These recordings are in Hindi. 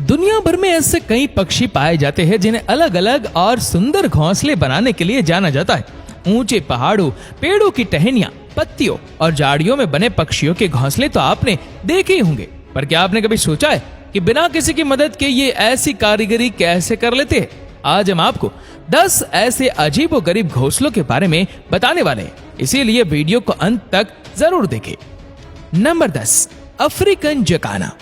दुनिया भर में ऐसे कई पक्षी पाए जाते हैं जिन्हें अलग अलग और सुंदर घोंसले बनाने के लिए जाना जाता है। ऊंचे पहाड़ों, पेड़ों की टहनियां, पत्तियों और झाड़ियों में बने पक्षियों के घोंसले तो आपने देखे ही होंगे, पर क्या आपने कभी सोचा है कि बिना किसी की मदद के ये ऐसी कारीगरी कैसे कर लेते हैं? आज हम आपको 10 ऐसे अजीबोगरीब घोंसलों के बारे में बताने वाले हैं, इसीलिए वीडियो को अंत तक जरूर देखें। Number 10, African जकाना।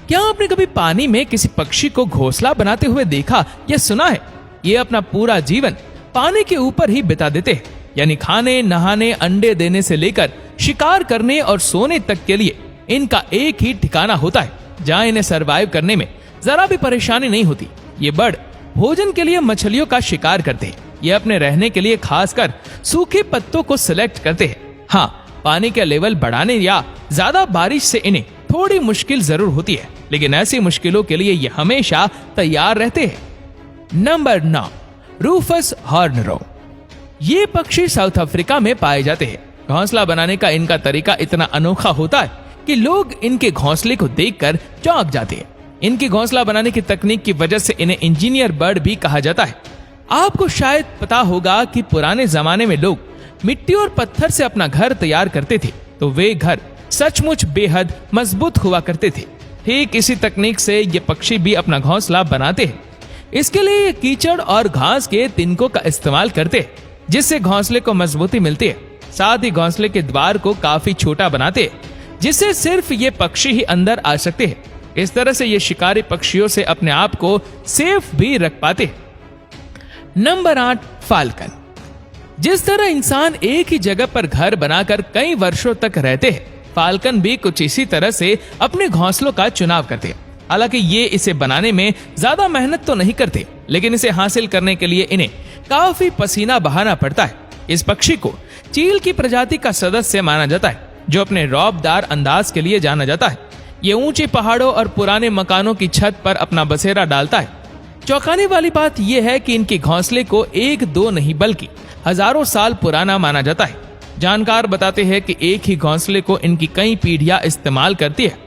क्या आपने कभी पानी में किसी पक्षी को घोंसला बनाते हुए देखा या सुना है? ये अपना पूरा जीवन पानी के ऊपर ही बिता देते हैं, यानी खाने, नहाने, अंडे देने से लेकर शिकार करने और सोने तक के लिए इनका एक ही ठिकाना होता है, जहां इन्हें सरवाइव करने में जरा भी परेशानी नहीं होती। ये बर्ड भोजन के लिए मछलियों का शिकार करते हैं। ये अपने रहने के लिए खासकर सूखे पत्तों को सिलेक्ट करते हैं। हाँ, पानी का लेवल बढ़ाने या ज्यादा बारिश से इन्हें थोड़ी मुश्किल जरूर होती है, लेकिन ऐसी मुश्किलों के लिए ये हमेशा तैयार रहते हैं। नंबर 9, रूफस हॉर्न रोव। ये पक्षी साउथ अफ्रीका में पाए जाते हैं। घोंसला बनाने का इनका तरीका इतना अनोखा होता है कि लोग इनके घोंसले को देखकर चौंक जाते हैं। इनकी घोंसला बनाने की तकनीक की वजह से इन्हें इंजीनियर बर्ड भी कहा जाता है। आपको शायद पता होगा कि पुराने जमाने में लोग मिट्टी और पत्थर से अपना घर तैयार करते थे, तो वे घर सचमुच बेहद मजबूत हुआ करते थे। ठीक इसी तकनीक से ये पक्षी भी अपना घोंसला बनाते हैं। इसके लिए ये कीचड़ और घास के तिनकों का इस्तेमाल करते हैं, जिससे घोंसले को मजबूती मिलती है। साथ ही घोंसले के द्वार को काफी छोटा बनाते हैं, जिससे सिर्फ ये पक्षी ही अंदर आ सकते हैं। इस तरह से ये शिकारी पक्षियों से अपने आप को सेफ भी रख पाते हैं। Number 8, falcon. जिस तरह इंसान एक ही जगह पर घर बनाकर कई वर्षों तक रहते हैं, फाल्कन भी कुछ इसी तरह से अपने घोंसलों का चुनाव करते हैं। हालांकि ये इसे बनाने में ज्यादा मेहनत तो नहीं करते, लेकिन इसे हासिल करने के लिए इन्हें काफी पसीना बहाना पड़ता है। इस पक्षी को चील की प्रजाति का सदस्य माना जाता है, जो अपने रौबदार अंदाज के लिए जाना जाता है। ये ऊंचे पहाड़ों और पुराने मकानों की छत पर अपना बसेरा डालता है। चौंकाने वाली बात यह है कि इनके घोंसले को 1-2 नहीं बल्कि हजारों साल पुराना माना जाता है। जानकार बताते हैं कि एक ही घोंसले को इनकी कई पीढ़ियां इस्तेमाल करती है।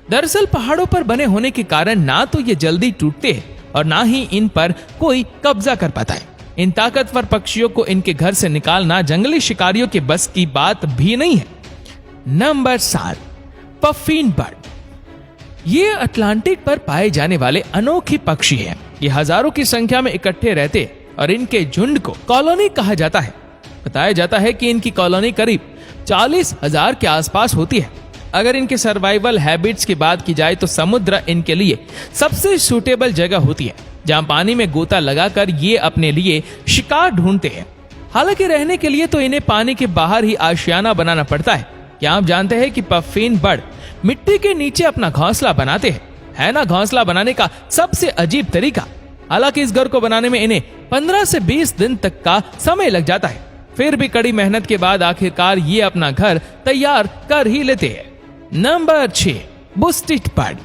दरअसल पहाड़ों पर बने होने के कारण ना तो ये जल्दी टूटते हैं और ना ही इन पर कोई कब्जा कर पाता है। इन ताकतवर पक्षियों को इनके घर से निकालना जंगली शिकारियों के बस की बात भी नहीं है। Number 7, puffin bird. ये अटलांटिक पर पाए जाने वाले अनोखी पक्षी हैं। ये हजारों की संख्या में इकट्ठे रहते और इनके झुंड को कॉलोनी कहा जाता है। बताया जाता है कि इनकी कॉलोनी करीब 40,000 के आसपास होती है। अगर इनके सर्वाइवल हैबिट्स की बात की जाए तो समुद्र इनके लिए सबसे सूटेबल जगह होती है, जहां पानी में गोता लगाकर ये अपने लिए शिकार ढूंढते हैं। हालांकि रहने के लिए तो इन्हें पानी के बाहर ही आशियाना बनाना पड़ता है। क्या आप जानते हैं कि पफिन बर्ड मिट्टी के नीचे अपना घोंसला बनाते हैं? है ना घोंसला बनाने का सबसे अजीब तरीका। हालांकि इस घर को बनाने में इन्हें 15 से 20 दिन तक का समय लग जाता है। फिर भी कड़ी मेहनत के बाद आखिरकार ये अपना घर तैयार कर ही लेते हैं। Number 6, बुस्टिड bird.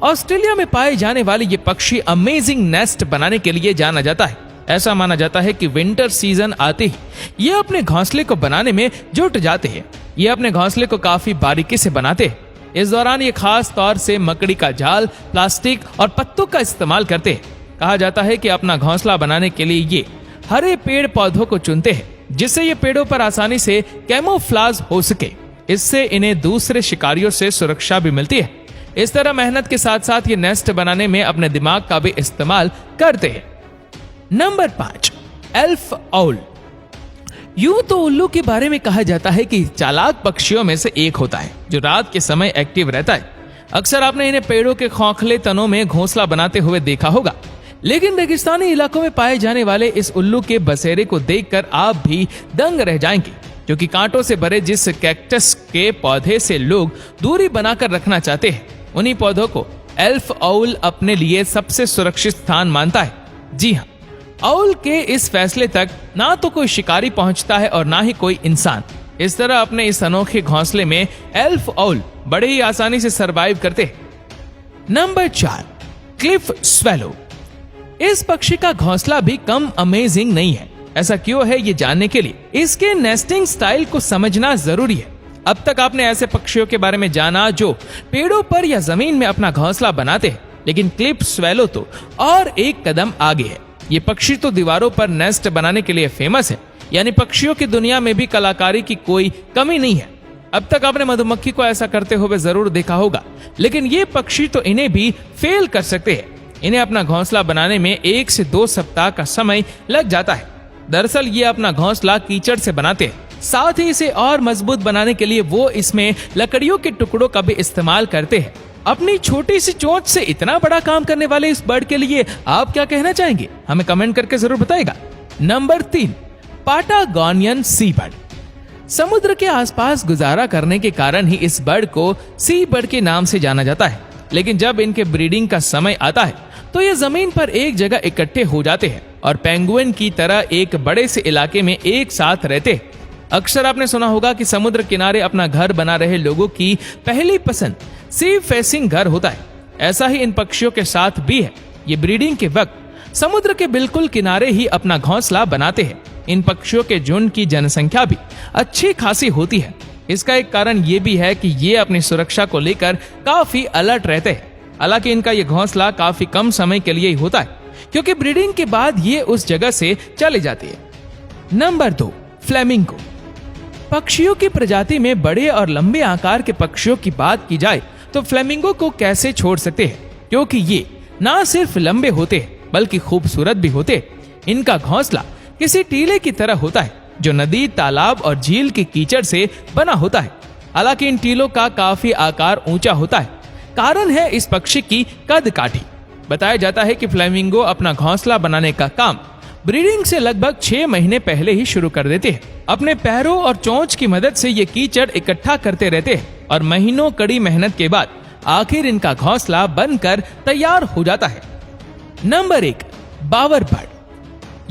ऑस्ट्रेलिया में पाए जाने वाले ये पक्षी अमेजिंग नेस्ट बनाने के लिए जाना जाता है। ऐसा माना जाता है कि विंटर सीजन आते ही ये अपने घोंसले को बनाने में जुट जाते हैं। ये अपने घोंसले को काफी बारीकी से बनाते हैं। इस दौरान ये खास तौर से मकड़ी का जाल, प्लास्टिक और पत्तों का इस्तेमाल करते हैं। कहा जाता है कि अपना घोंसला बनाने के लिए ये हरे पेड़ पौधों को चुनते हैं, जिससे ये पेड़ों पर आसानी से कैमोफ्लेज हो सके। इससे इन्हें दूसरे शिकारियों से सुरक्षा भी मिलती है। इस तरह मेहनत के साथ साथ ये नेस्ट बनाने में अपने दिमाग का भी इस्तेमाल करते हैं। Number 5, elf owl. यूं तो उल्लू के बारे में कहा जाता है कि चालाक पक्षियों में से एक होता है, जो रात के समय एक्टिव रहता है। अक्सर आपने इन्हें पेड़ों के खोखले तनों में घोंसला बनाते हुए देखा होगा, लेकिन रेगिस्तानी इलाकों में पाए जाने वाले इस उल्लू के बसेरे को देखकर आप भी दंग रह जाएंगे, क्योंकि कांटों से भरे जिस कैक्टस के पौधे से लोग दूरी बनाकर रखना चाहते हैं, उन्हीं पौधों को एल्फ आउल अपने लिए सबसे सुरक्षित स्थान मानता है। जी हाँ, आउल के इस फैसले तक ना तो कोई शिकारी पहुंचता है और ना ही कोई इंसान। इस तरह अपने इस अनोखे घोंसले में एल्फ आउल बड़े ही आसानी से सरवाइव करते हैं। Number 4, Cliff swallow. इस पक्षी का घोंसला भी कम अमेजिंग नहीं है। ऐसा क्यों है, ये जानने के लिए इसके नेस्टिंग स्टाइल को समझना जरूरी है। अब तक आपने ऐसे पक्षियों के बारे में जाना जो पेड़ों पर या जमीन में अपना घोंसला बनाते हैं, लेकिन क्लिप स्वेलो तो और एक कदम आगे है। ये पक्षी तो दीवारों पर नेस्ट बनाने के लिए फेमस है, यानी पक्षियों की दुनिया में भी कलाकारी की कोई कमी नहीं है। अब तक आपने मधुमक्खी को ऐसा करते हुए जरूर देखा होगा, लेकिन ये पक्षी तो इन्हें भी फेल कर सकते हैं। इन्हें अपना घोंसला बनाने में 1 से 2 सप्ताह का समय लग जाता है। दरअसल ये अपना घोंसला कीचड़ से बनाते हैं। साथ ही इसे और मजबूत बनाने के लिए वो इसमें लकड़ियों के टुकड़ों का भी इस्तेमाल करते हैं। अपनी छोटी सी चोंच से इतना बड़ा काम करने वाले इस बर्ड के लिए आप क्या कहना चाहेंगे? हमें कमेंट करके जरूर बताइएगा। नंबर 3, पाटागोनियन सी बर्ड। समुद्र के आसपास गुजारा करने के कारण ही इस बर्ड को सी बर्ड के नाम से जाना जाता है। लेकिन जब इनके ब्रीडिंग का समय आता है तो ये जमीन पर एक जगह इकट्ठे हो जाते हैं और पेंगुइन की तरह एक बड़े से इलाके में एक साथ रहते हैं। अक्सर आपने सुना होगा कि समुद्र किनारे अपना घर बना रहे लोगों की पहली पसंद सी फेसिंग घर होता है। ऐसा ही इन पक्षियों के साथ भी है। ये ब्रीडिंग के वक्त समुद्र के बिल्कुल किनारे ही अपना घोंसला बनाते हैं। इन पक्षियों के झुंड की जनसंख्या भी अच्छी खासी होती है। इसका एक कारण ये भी है कि ये अपनी सुरक्षा को लेकर काफी अलर्ट रहते हैं। हालांकि इनका ये घोंसला काफी कम समय के लिए ही होता है, क्योंकि ब्रीडिंग के बाद ये उस जगह से चले जाती है। Number 2, flamingo. पक्षियों की प्रजाति में बड़े और लंबे आकार के पक्षियों की बात की जाए तो फ्लेमिंगो को कैसे छोड़ सकते हैं, क्योंकि ये ना सिर्फ लंबे होते हैं बल्कि खूबसूरत भी होते हैं। इनका घोंसला किसी टीले की तरह होता है जो नदी, तालाब और झील की कीचड़ से बना होता है। हालांकि इन टीलों का काफी आकार ऊंचा होता है। कारण है इस पक्षी की कद काठी। बताया जाता है कि फ्लेमिंगो अपना घोंसला बनाने का काम ब्रीडिंग से लगभग 6 महीने पहले ही शुरू कर देते हैं। अपने पैरों और चोंच की मदद से ये कीचड़ इकट्ठा करते रहते हैं और महीनों कड़ी मेहनत के बाद आखिर इनका घोंसला बनकर तैयार हो जाता है। नंबर 1, बावर बर्ड।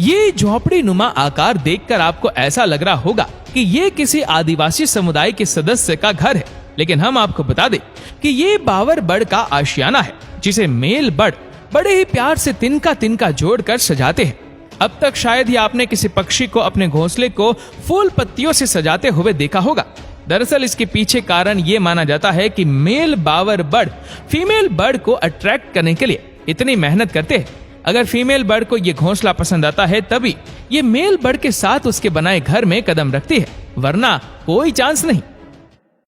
ये झोपड़ी नुमा आकार देखकर आपको ऐसा लग रहा होगा कि ये किसी आदिवासी समुदाय के सदस्य का घर है, लेकिन हम आपको बता दें कि ये बावर बर्ड का आशियाना है, जिसे मेल बर्ड बड़े ही प्यार से तिनका तिनका जोड़कर सजाते हैं। अब तक शायद ही आपने किसी पक्षी को अपने घोंसले को फूल पत्तियों से सजाते हुए देखा होगा। दरअसल इसके पीछे कारण ये माना जाता है कि मेल बावर बर्ड फीमेल बर्ड को अट्रैक्ट करने के लिए इतनी मेहनत करते हैं। अगर फीमेल बर्ड को ये घोंसला पसंद आता है तभी ये मेल बर्ड के साथ उसके बनाए घर में कदम रखती है, वरना कोई चांस नहीं।